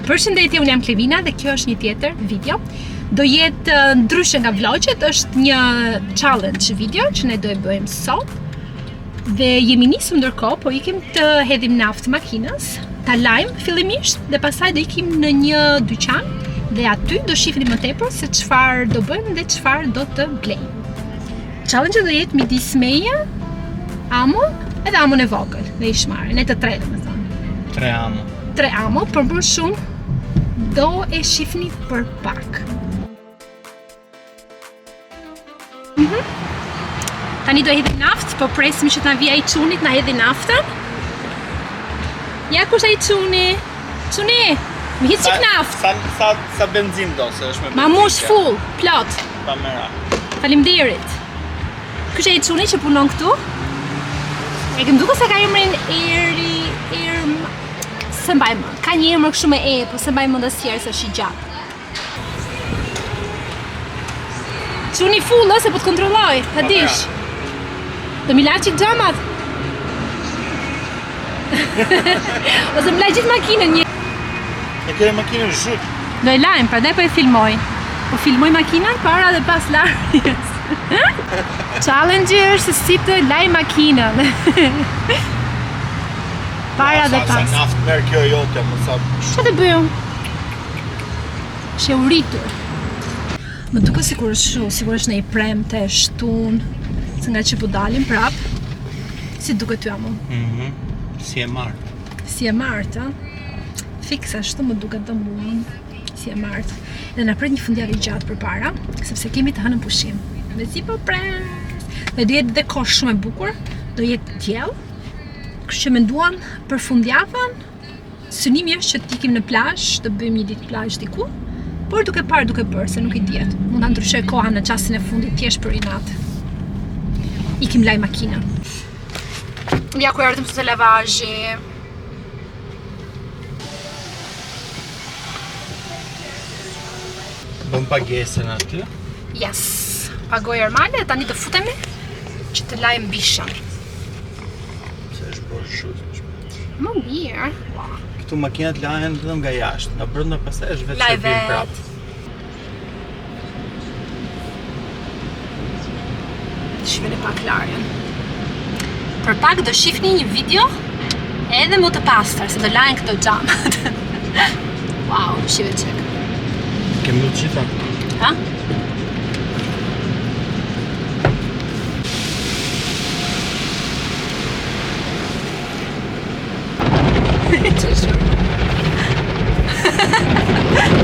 Përshëndetje, unë jam Klevina dhe kjo është një tjetër video. Do jetë ndryshe nga vlogjet, është një challenge video që ne do e bëjmë sot. Dhe jemi nisur ndërkohë, po ikim të hedhim naftë makinës, ta Lajm fillimisht dhe pastaj do ikim në një dyqan dhe aty do shihni më tepër se çfarë do bëjmë dhe çfarë do të blejmë. Challenge do jetë midis meje, Amon edhe Amon e vogël dhe Ishmarin, ne të tre domethënë. Tre amo, për më shumë do e shifni për pak. Tani do hedhim naftë, po presim që t'na vija i çunit, na hedhi naftën. Ja kush ai çuni? Çuni, më hiq çik naftë. Sa benzin do, se është me benzin. Ma mush full, plot. Pa mera. Faleminderit. Kush ai çuni që punon këtu? E kem duket se ka emrin se mbaj mend. Ka një emër kështu me e, po se mbaj mend asnjëherë se është i gjatë. Çuni full, se po të kontrolloj, ta dish. Do mi la qik xhamat. Ose më la gjithë makinën një. E kere makinën zhut. Do e lajm, prandaj po e filmoj. Po filmoj makinën para dhe pas larjes. Challenge është se si të laj makinën. Para dhe pas. Sa naftë merë kjo jote, më sa... Çfarë të bëjmë? Shë uritur. Më duket sikur është në i premte, shtun, se nga që po dalim prap. Si duket ty Amon? Si e martë. Si e martë, Fiks ashtu më duket dhe mua. Si e martë. Dhe na pret një fundjavë i gjatë përpara, sepse kemi të hënën pushim. Dhe si po pres. Dhe do jetë dhe kohë shumë e bukur, do jetë diell. Kështu që menduam për fundjavën, synimi është që t'ikim në plazh, të bëjmë një ditë plazh diku, por duke bërë se nuk i diet. Mund ta ndryshoj koha në çastin e fundit thjesht për inat. Ikim laj makina. Ja ku erdhëm te lavazhi. Bëm pagesën aty. Yes. Pagoj normale dhe tani të futemi që të lajmë bishën. Se është bërë shumë. Më mirë. Këtu makinat lahen vetëm nga jashtë, nga brenda pastaj është vetë Laj servim prap. Shifni pak larjen. Për pak do shifni një video edhe më të pastër, se do lajen këto xhamat. Wow, shive çek. Kemi të gjitha. Ha?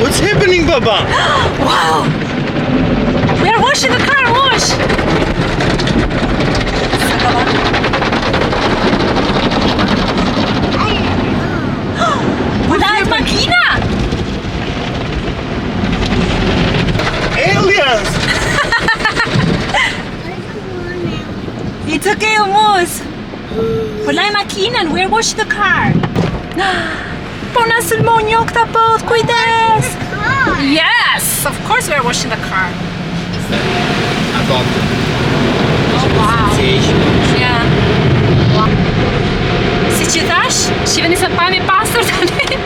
What's happening, Baba? Wow! We are washing the car, wash! Wala makina! Aliens! It's okay, almost. Wala makinën, we are washing the car. Po na sulmon një këta bot, kujdes! Yes, of course we are washing the car. Adopted. Oh, wow. Yeah. Wow. Si që thash, shiveni se pa mi pastër tani.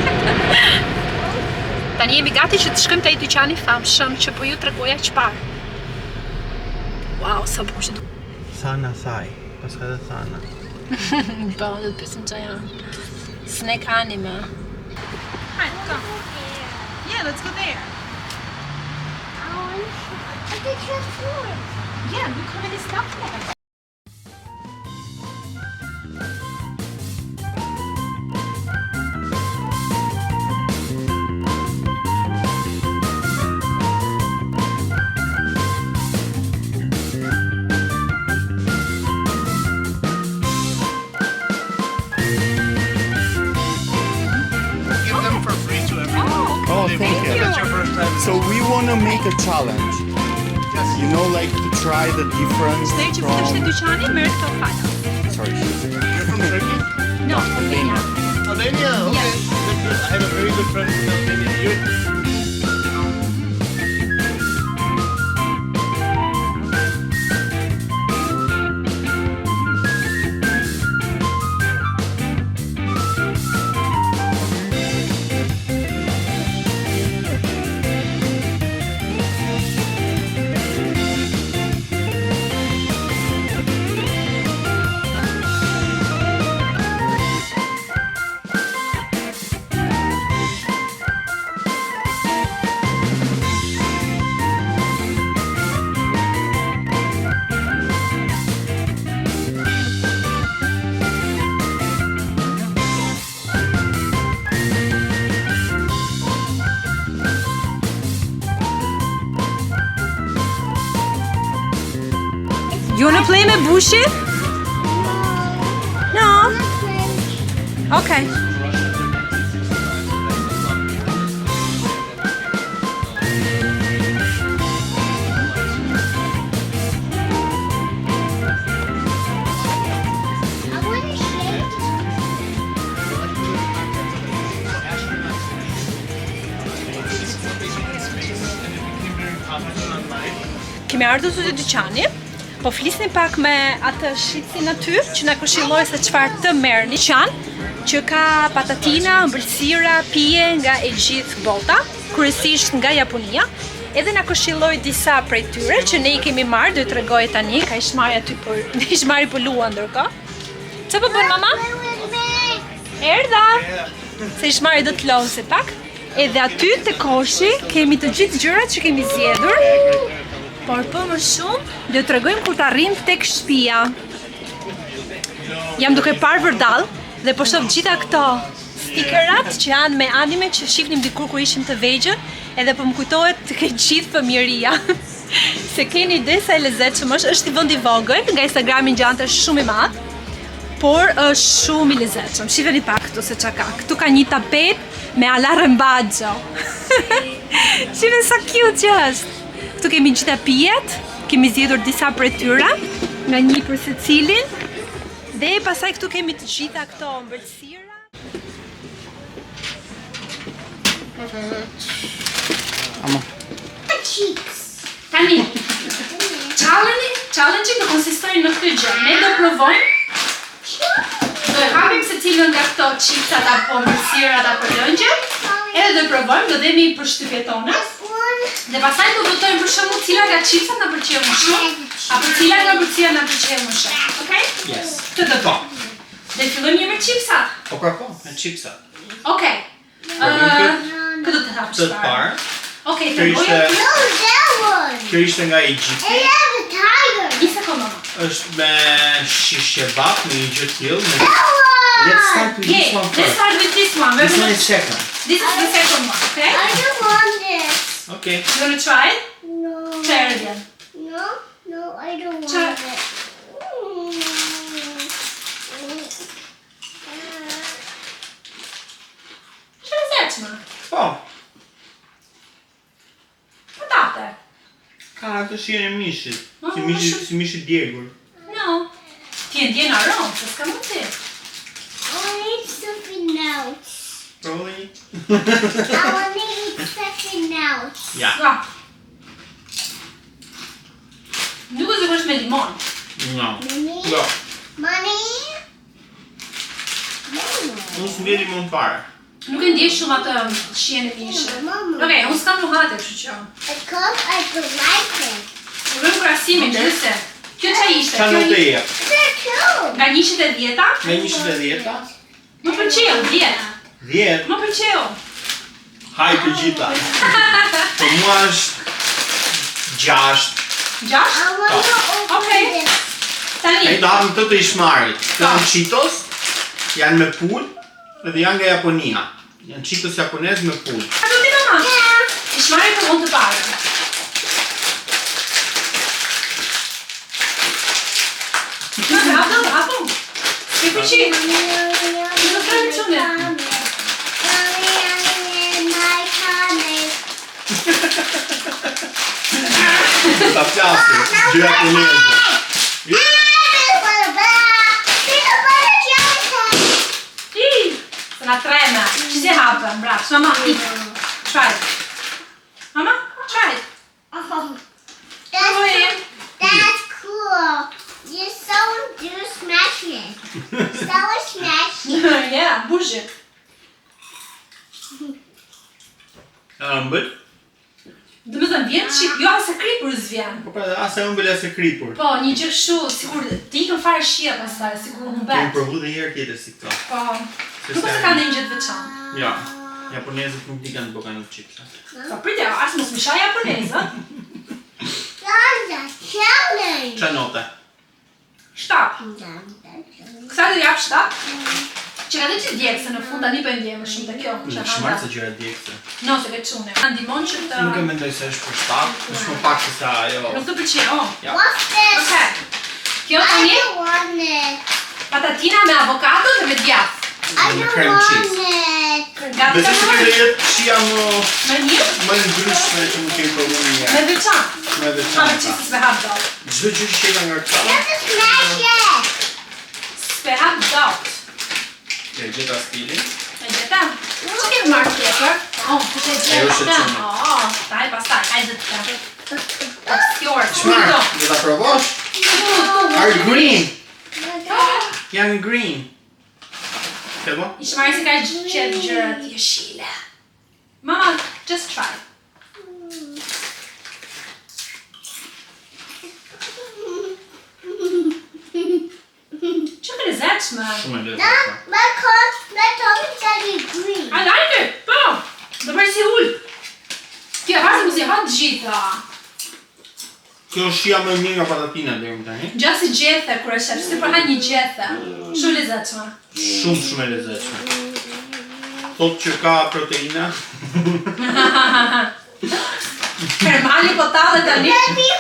Tani jemi gati që të shkojmë te ai dyqani famshëm që po ju tregoja çfarë. Wow, sa bukur që Thana thaj, pas ka dhe Thana. Po, do të pyesim çfarë janë. Snack anime. Alright, let's go. Yeah, let's go there. I think you're food. Yeah, look how many stuff there. Give them for free to everyone. Oh, Thank you. That's your first time. So we want to make a challenge. You know, like to try the difference There që fitosh te dyqani, merr këto fala. Sorry. You're from Turkey? No, Albania. Albania? Okay. Yes. Good. I have a very good friend from Albania. play me bushin? No. Okay. I want to shake. Kemi ardhur te dyqani, po flisnim pak me atë shitsin aty që na këshilloi se çfarë të merrni. Dyqan që ka patatina, ëmbëlsira, pije nga e gjithë bota, kryesisht nga Japonia. Edhe na këshilloi disa prej tyre që ne I kemi marrë, do I tregoj tani, ka ish marrë aty për ish marrë për lua ndërkohë. Çfarë po bën mama? Play with me. Erdha! Se ish marrë do të lose pak. Edhe aty te koshi kemi të gjithë gjërat që kemi zgjedhur. Por për më shumë, do të tregojmë kur të arrim tek shtëpia. Jam duke parë vërdall dhe po shoh gjitha këto stikerat që janë me anime që shihnim dikur kur ishim të vegjël, edhe po më kujtohet ke gjithë fëmijëria. Se keni ide sa e lezetshëm është I vend I vogël, nga Instagrami ngjante shumë I madh, por është shumë I lezetshëm. Shiheni pak këtu se çka ka. Këtu ka një tapet me alarmbaxho. Shiheni sa cute që është. Këtu kemi gjitha pijet, kemi zgjedhur disa prej tyre, nga një për secilin, dhe pastaj këtu kemi të gjitha këto ëmbëlsira. Cheeks. Tani, challenge do konsistojnë në këtë gjë. Ne do provojmë, do e hapim secilën nga këto chipsat apo ëmbëlsirat apo lëngjet, edhe do provojmë, do dhemi për shtypjet tona. Dhe pastaj do votojmë për shembull cila nga chipsat na pëlqejnë më shumë, apo cila nga ëmbëlsirat na pëlqejnë më shumë. Okej? Yes. Këtë do bëjmë. Dhe fillojmë një me chipsat. Po, me chipsa. Okej. Këtë do të hapësh Të parë. Okej, Kjo të ishte, bëjmë. No, that one. kjo ishte nga Egjipti. I have a tiger. Një sekondë mama. Është me shish kebab, me një gjë tillë. That one. Let's start with Okay, this one let's first. start with this one. This one is second. This is the second one, okay? I don't want this. Okay. You wanna try it? No. Try it again. No, I don't want Try- it. Që lezetshme. Po, Patate. ka atë shijen e mishit. Ah, Si mishi djegur. No. Ti e ndjen aromë, se s'ka mundsi. I want to eat something else. Probably. I want to eat something else. Ja. Ja. Duket se është me limon. No. Money? Jo. Money? Unë s'mbjell limon fare. Nuk e ndjej shumë atë shijen e mishit. Mama. Okej, unë s'kam nuhate, kështu që. Because I don't like it. Bëjmë krahasimin gjithse. Kjo çfarë ishte? Qa Kjo nuk të jep? They're cool. nga 110-ta? Me 110-ta? Më pëlqeu, 10. 10. Më pëlqeu. Haj të gjitha. Po mua është 6. 6? I want to open Okay. this. Tani. Ai do hapim të ishmarit. Këto janë Cheetos, janë me pul, dhe janë nga Japonia. Janë Cheetos japonez me pul. A do ti mama? Ishmari për mund të parë. Hapo. Ke pëlqi? Ta plasë, gjë japoneze. Se na trema. Ci si hapën, bravo. Mama, try it. Mama, try it. That's cool. You so do smash it. So smash it. Yeah, buzi. Ëmbël? Do të thënë vjen çik, jo as e kripur s'vjen. Po pra, as e ëmbël as e kripur. Po, një gjë kështu, sigur të ikën fare shija pastaj, sigur Kemi humbet. provu dhe herë tjetër si këto. Po. Nuk se ka ndonjë gjë të veçantë. Ja, japonezët nuk di kanë bëka në chipsa. Po pritja, as mos më shaj japonezë. That's a challenge. Qa note? 7. Kësa të jap 7? Që ka të që djekë, se në fund tani po e ndjemë shumë të kjo. Në shmarë se gjëra djekse. No, se vetë shumë. Në ndimon që të... Nuk e mendoj se është për 7, është më pak se sa ajo. Nuk të pëlqen, oh. Ja. What's this? Okay. Kjo I tani don't want it. patatina me avokado dhe me djath. I Me don't cream want cheese. it. Gati Besoj të se mërë? do jetë qia Me një? më ndryshme që më kemi provu një Me herë. veçan. Me Ma me veçanta. qisë s'pe hap dot. Çdo gjë që qeta nga këta. Just smash it. S'pe hap dot. E gjeta stilin. E gjeta? Që kemi marrë tjetër? Oh, të që Ajo gjeta. shëqime. Oh, taj pastaj, hajde të të. Obscure. Çfarë? Do ta provosh? Are green. Janë green. Ke bo? Ishë marrë se ka qetë gjërat jeshile. Mama, just try. Që lezetshme. Shumë e No, lezetshme. my tongue is green. I like it, po. Do bërë si ullë. Kjo e pasi mu si hatë gjitha. Kjo është shia më e mirë nga patatina deri më tani. Gjatë si gjethe, kur e shef, si përha një gjethe. Shumë lezetshme. Shumë e lezetshme. Thot që ka proteina. Hermali po tallë tani.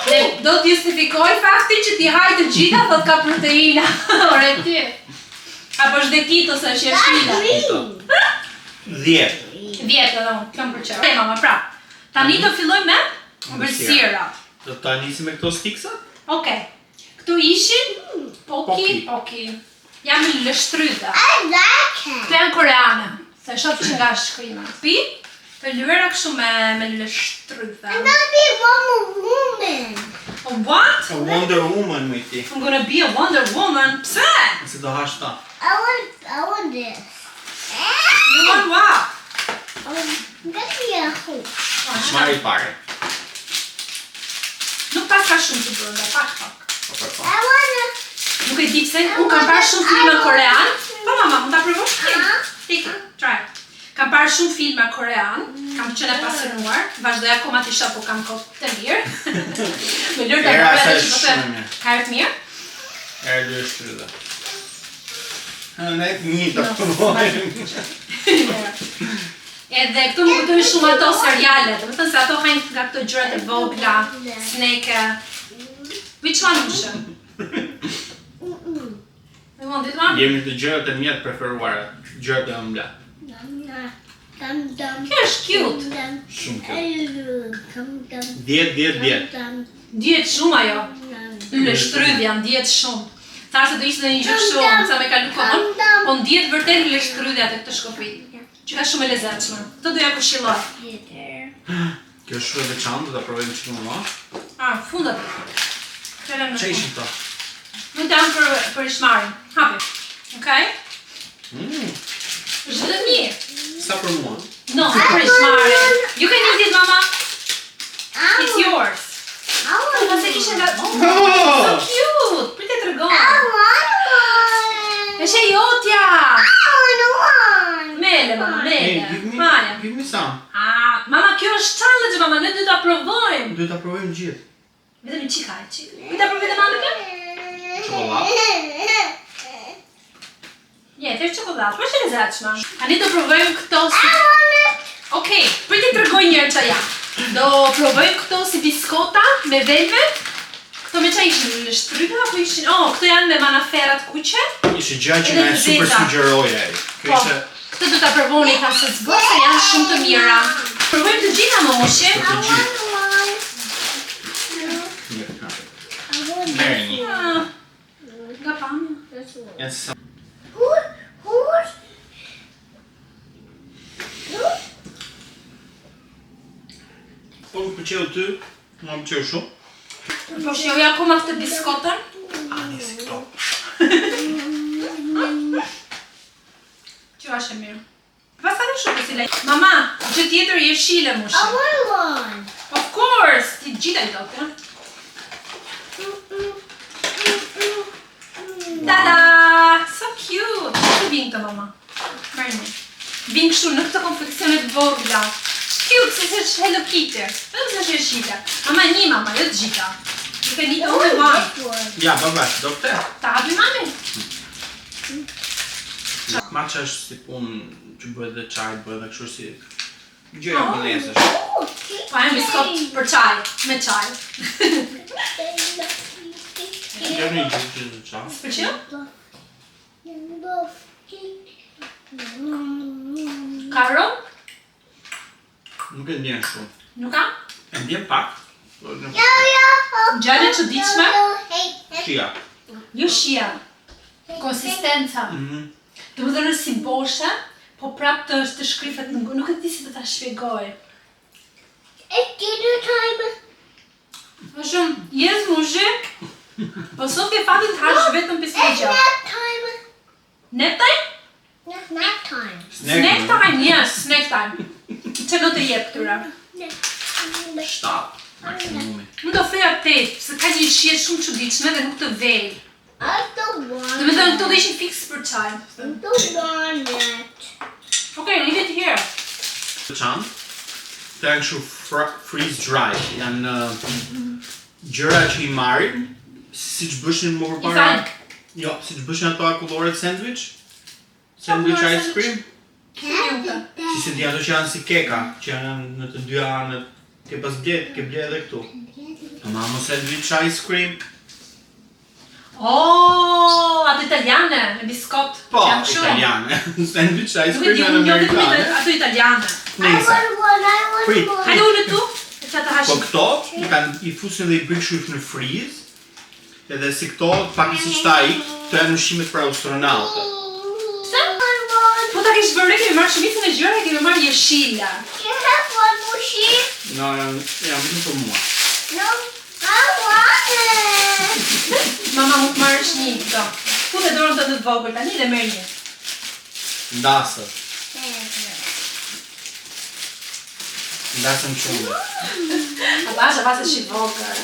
Dhe do të justifikoj faktin që ti hajë të gjitha thot ka proteina. Ore ty. Apo është dhe kito se është jeshila. Green. 10. 10 edhe unë, kam përqerë. E mama, pra. Tani do filloj me mbërësira. Do ta nisim me këto stiksat? Okej. Këtu ishin poki. Jam në lështryda. I like it. Këto janë koreane. Se shoh që nga shkrima. Pi, të lyera kështu me lështryda. I'm gonna be Wonder Woman. Oh, what? A Wonder Woman me ti. I'm gonna be a Wonder Woman. Pse? Se do hash ta. I want this. You want what? I'm gonna be a hoop. Marri pare. Nuk pas ka shumë të brenda, pak. Po për pa. I wanna. Nuk e di pse, unë kam parë shumë filma korean. Po mama, mund ta provosh ti? Tik, try. Kam parë shumë filma korean, kam qenë e pasionuar, vazhdoj akoma të shoh, po kam kohë të lirë. Me lërë të Era bërë sa edhe që po të shumë mirë. ka erdhë mirë. Erë dy shtrydha. Ne një të provojmë. Edhe këtu më kujtojnë shumë ato seriale, do të thënë se ato hajnë nga këto gjërat e vogla, sneke. Which one është? You want this one? Jemi të gjërat e mia të preferuara, gjërat e ëmbla. Kjo është cute. Shumë kjo. 10, 10. Dihet shumë ajo. Në shtrydhja, ndihet shumë. Thashë do ishte një gjë kështu, sa me kalu kohën, po ndihet vërtet në shtrydhja të këtë shkopit. Që ka shumë e lezetshme. Këtë do ja këshilloj. Kjo është shumë e veçantë, do ta provojmë çik më vonë. Fundat. Këto Çe ishin këto? Më dam për ishmarin. Hapi. Okej? Është dhe mirë. Sa për mua? No, për ishmarin. You can eat it, mama. It's yours. Pas e kishe nga... Oh, so cute! Prite të regonë. Është e jotja. Mele, mama, mele. Maja. Give me some. Mama, kjo është challenge, mama, ne du ta provojmë. Do ta provojmë gjithë. Vetëm një qika, qika. Du ta provojmë dhe mama kjo? Çokoladë. Jetë, është çokoladë, po është e lezetshme. Tani do provojmë këto si... Okej, priti të regoj njërë që ja. Do provojmë këto si biskota me velvet. Këto me qa ishin në shtrydha, apo ishin... këto janë me manaferat kuqe. Ishte gjë që na e super sugjeroja ai. Kjo ishte Këto do ta provoni, tha se s'bë se janë shumë të mira. Provojmë të gjitha më moshi. të gjithë. Merë një. Nga pamja. Janë sa... Po më pëlqeu ty, më pëlqeu shumë. Po shjoja akoma këtë biskotën. Nisi këto. Që është e mirë. Pastaj në shumë si lejtë. Mama, gjë tjetër jeshile mushi. Of course! Ti gjitha I do të. Tada! So cute! Që të vinë të mama? Mërë një. Vinë kështu në këtë konfeksionet vogla. Cute, se është Hello Kitty. Edhe se është jeshile. Mama një mama, jo të gjitha. Ju ke një të unë mamë. Ja, baba, do këtë. Ta hapi mami. Matcha është si punë që bëhet dhe çaj, bëhet dhe kështu si... Gjëja mënesësh. Po e biskot për çaj, me çaj. Ja një gjithë të qa. S'pëlqeu? Karo? Nuk e ndjen shumë. Nuk ka? E ndjen pak. Gjallë e çuditshme? Shia. Jo shija. Konsistenca. Do më dhënë si boshe, po prap të shkrifet në nuk e di si të ta shpjegoj. It's dinner time. Më shumë, jes muzhik, po sot ke fatin të hash vetëm It's pispegja. nap time. Nap time? It's nap time. Snack time, yes, snack time. Që do të jep këtyra? 7 maksimumi. Më do feja 8, se ka një shihet shumë çuditshme dhe nuk të vej. I don't want Do me thënë këto do ishin fix për çaj. I don't want it. Okay, leave it here. Qanë, të janë kështu freeze dry. Janë gjëra që i marrin, si që bëshin më përpara. Jo, si që bëshin ato akulloret sandwich. Sandwich ice cream. Si se di ato që janë si keka, që janë në të dy anët. Ke pas blet, ke blet edhe këtu. Mamo sandwich ice cream. Oh, ato italiane, me biskot. Po, Janë shumë. italiane. Sandwich ice Nuk e cream di, janë unë jo vetëm amerikane. ato italiane. I Nisa. want one. I want Prit. more. Hajde unë tu, e që të Po hashim. këto, i fusin dhe i bëjnë kështu në freeze. Edhe si këto, pak i si qtaj, këto janë ushimet për astronautët. Po ta kesh bërë, kemi marrë shumicën e gjëra, kemi marrë jeshila. You have one more sheep? No, janë vetëm për mua. No, I want it. Mama mund të marrësh një këto. Fute dorën të të vogël tani dhe merr një. Ndasët. Ndasën qume. A basë është i vogël.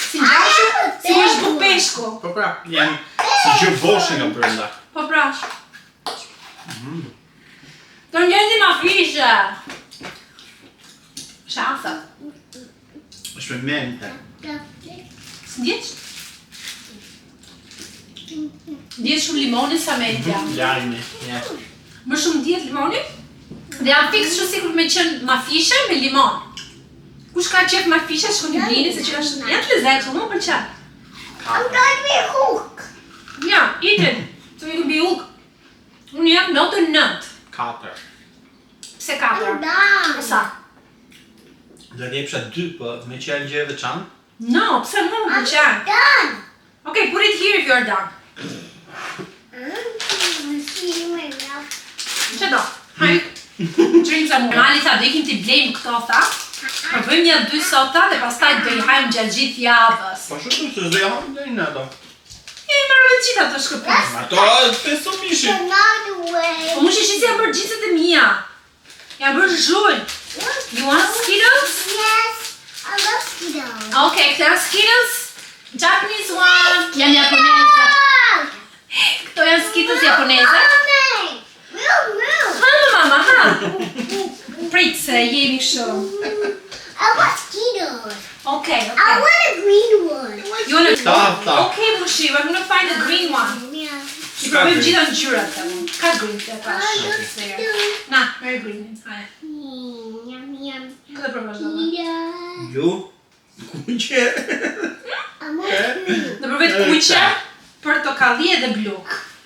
Si ngjashur, si është bupeshku. Po pra, janë si gjë boshe nga brenda. Po pra. Të njëndi ma fishe. Shasa. është me mente. S'ndjeq? Ndjeq shumë limoni sa mentja. Lajmi, ja. Më shumë ndjet limoni. Dhe jam fix shumë sikur me qenë ma fishe me limon. Kush ka qef ma fishe, shkon një blini, se që ka shumë. Janë të lezetë, më pëlqen. I'm going to be a hook. Ja, eat it. So you can be hook. Unë jam 9. 4. Pse 4? I'm done. Po sa? Do të jepsha 2, po me që janë gjë veçantë. No, pse më pëlqen? Done. Okay, put it here if you're done. Që do? Hajt. Drink some more. Mali tha, do ikim t'i blejmë këto, tha. Po bëjmë një 2 sota dhe pastaj do i hajmë gjatë gjithë javës. Po shumë se s'do jam dhe në ato. E marrë dhe qita të shkëpës. Ato të sumishin. Another way. Po mu shishit si jam bërë gjithët e mija. Jam bërë zhull. You want Skittles? Yes, I love Skittles. Okay, këto janë Skittles. Japanese one. Janë japoneze. Këto janë Skittles japoneze. Ha, mama, ha. Prit se jemi shumë. I want Skittles. Okay, I okay. want a green one. You want a Ta. Okay, Mushi, we're gonna find a green one. Yeah. I provojmë gjitha në gjyrat të mu. Ka green të I pash. love Skittles. Na, merë green. Haje. Yum, yum. Këtë provash dhe dhe? Yeah. Ju? Kuqe? I want blue. Dhe provojt kuqe, portokalli edhe blu.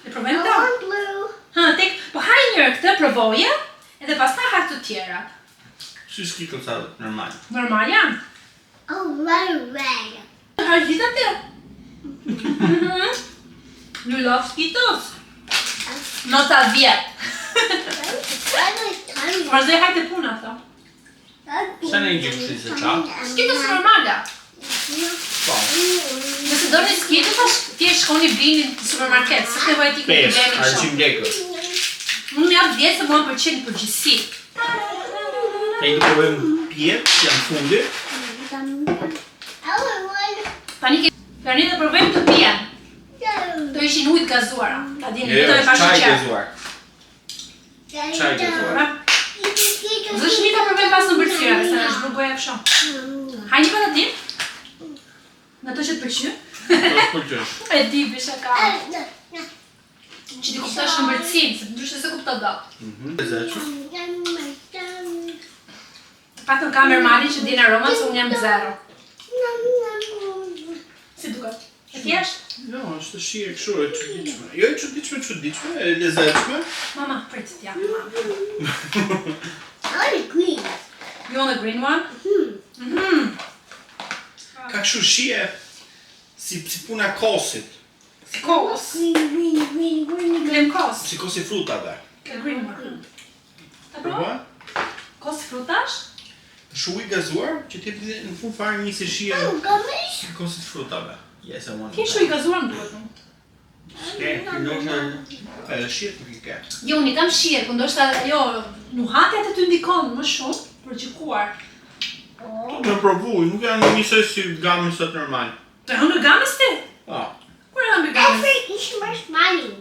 Dhe I provojmë të? want blue. Ha, tek, po haj njërë këtë, provoje, edhe pas ta haj të tjera. Si Skittles sa normal. Normal janë. Oh, red. Haj gjitha të. You love Skittles? Nota 10. I like tiny. Mërzej haj të puna, tha. Sa në i gjithë shi se qa? Skittles normala. Po. Nëse do një Skittles, është tje shkoni blini në supermarket, se të vajti këtë 5, blemi arqim shumë. lekës. Unë më japë 10 se mua më përqenë në përgjithsi. Ne i të provojmë pjetë, që janë fundi. I want one. Tani dhe provojmë të pijen. Do ishin ujtë gazuara. Ta dini, do e pashë Qaj qërë. gëzuar. Qaj gëzuar. Zë shmita provojmë pas në bërësira, se në shbërgoja kësho. Haj një pa të tim? Në të që të përqy? Po s'pëlqesh. E di, bisha ka. Që ti kuptash në bërësim, se ndryshe se kupta do. Zeqë. Pak në kamer mali që din aroma, se unë jam 0. Si duket? E thjesht? Jo, është shije kështu e çuditshme. Jo e çuditshme, e lezetshme. Mama, prit të japë mama. I want a green. You want the green one? Ka kështu shije si puna e kosit, Si kos. Green. Klem kos. si kosi frutave. The green one. Apo? Provuar? Kos frutash? Shumë i gazuar që ti në fund fare nisi shije Oh, gummies. e kosit frutave. Yes, I want. Ti shu i gazuar më duhet unë. Ke, ndoshta e shije nuk i ke. Jo, unë i kam shirë, po ndoshta jo, nuhatja të ty ndikon më shumë për gjykuar. Me provuj, nuk janë njësoj si gamisat normal. Të hënë gamës ti? Ah, Kur e hënë gamës? Every Christmas money.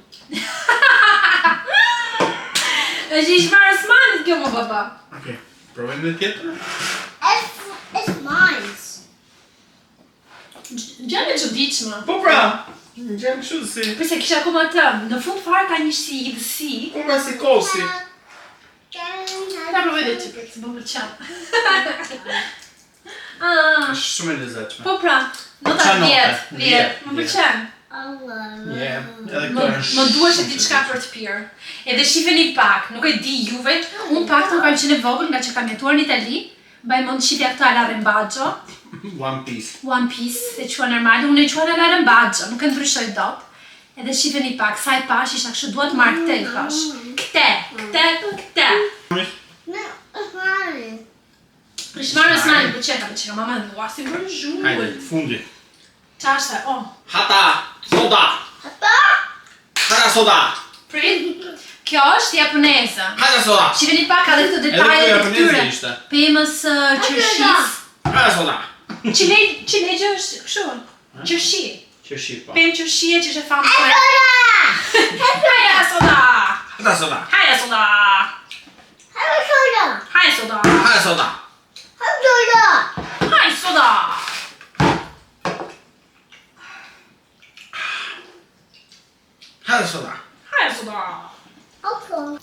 Është i shmarës manit kjo më baba. okay. Provojmë në tjetër? It's mine. Gjallë e çuditshme. Po pra, gjem kështu si. Përse kisha akoma të, në fund fare ka një si idësi. Po pra si kosi. Ta provoj dhe që për të më pëlqen. Është shumë e lezetshme. Po pra, nota Qa note? 10, 10, më pëlqen. Yeah, edhe Më këto është. duhet që diçka për të pirë. Edhe shifeni pak, nuk e di juve, unë pak të kam qenë e vogël nga që kam jetuar në Itali, mbaj mund shifja këto alla rembaggio, One Piece. One Piece, e qua normali, unë e qua alla rembaggio, nuk e ndryshoj dot. Edhe shifeni pak, sa e pash isha kështu duhet marrë këte i thash. Këte. No, it's mine. Ishmarë s'nani për qeka, mama në duasim për zhullë. Hajde, fundi. Qa është e, oh. Hata, soda. Hata soda. Prit, kjo është japoneze. Hata soda. Shifeni pak ka dhe këto Edhe detajet kjo e japoneze këtyre. ishte. Pemës qërshis. Hata soda. Qilejgjë është kështu, qërshi. Qërshi po. Pemë qërshie që është e famë të Haja soda! Hata soda. Haja soda! Have a soda. Haja soda! Hata soda. Have soda. Haja soda! Hata soda. Haja soda! Okay.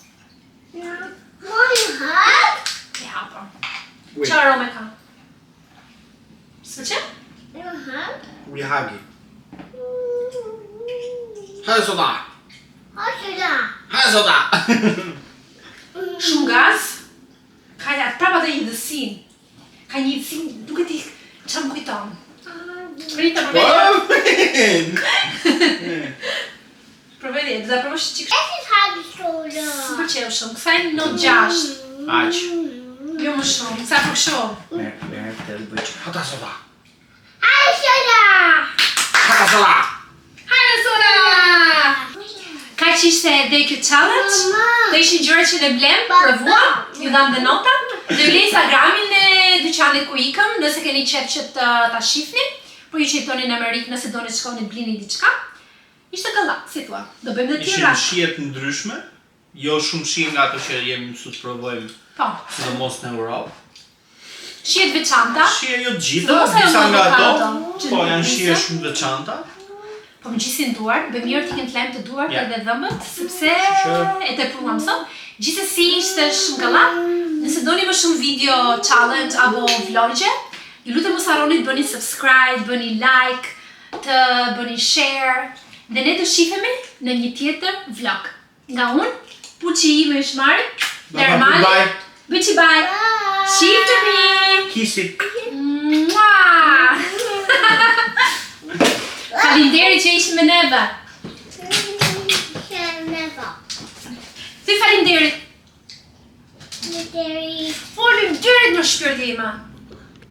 Yeah. Mine have. I hapa. Ui. Qa arome ka? Së që? You have. Ui hagi. Hata soda. Have soda. Hata soda. Shumë gaz? Ka ja prapa dhe një dësin. Ka një dësin, duke ti qa më kujton. Prita Po, përvedi, dhe da përvosh qikë This is have soda. Së përqev shumë, kësaj në 6. Aq. Jo më shumë, kësaj për shumë. Merë, të bëj. Hata soda. Have soda. Hata soda. Haja soda! Ka që ishte edhe kjo challenge, të ishin gjëra që ne blem, provuam, ju dam dhe nota, dhe blej Instagramin e dyqanit ku ikëm, nëse keni qef që ta shifni, po ju që jetoni në Amerikë nëse doni të shkoni blini diçka, ishte gëllat, si thua, do bëjmë dhe tjera. Ishin shijet ndryshme, jo shumë shije nga ato që jemi mësu të provojmë, Po, sidomos në Europë. shijet veçanta, Shije jo të gjitha, Sidomos ajo disa nga ato, avokado, që po nuk janë prishen. shije shumë të veçanta. po më gjisin duar, bë mirë t'i kënë të lajmë të duar Ja. edhe dhëmbët, sepse Që- e të pruam sot. Gjithsesi ishte shumë gëllat, nëse doni më shumë video challenge apo vlogje, ju lutem mos harroni të bëni subscribe, bëni like, të bëni share, dhe ne të shifemi në një tjetër vlog. Nga unë, Puqi ime është Mari, Dermali, Bye. Bëqi bye, shiftemi! Kisit. Mua! Faleminderit që ishim me neve. Never. Ty faleminderit. Faleminderit. Faleminderit në shpirtin im.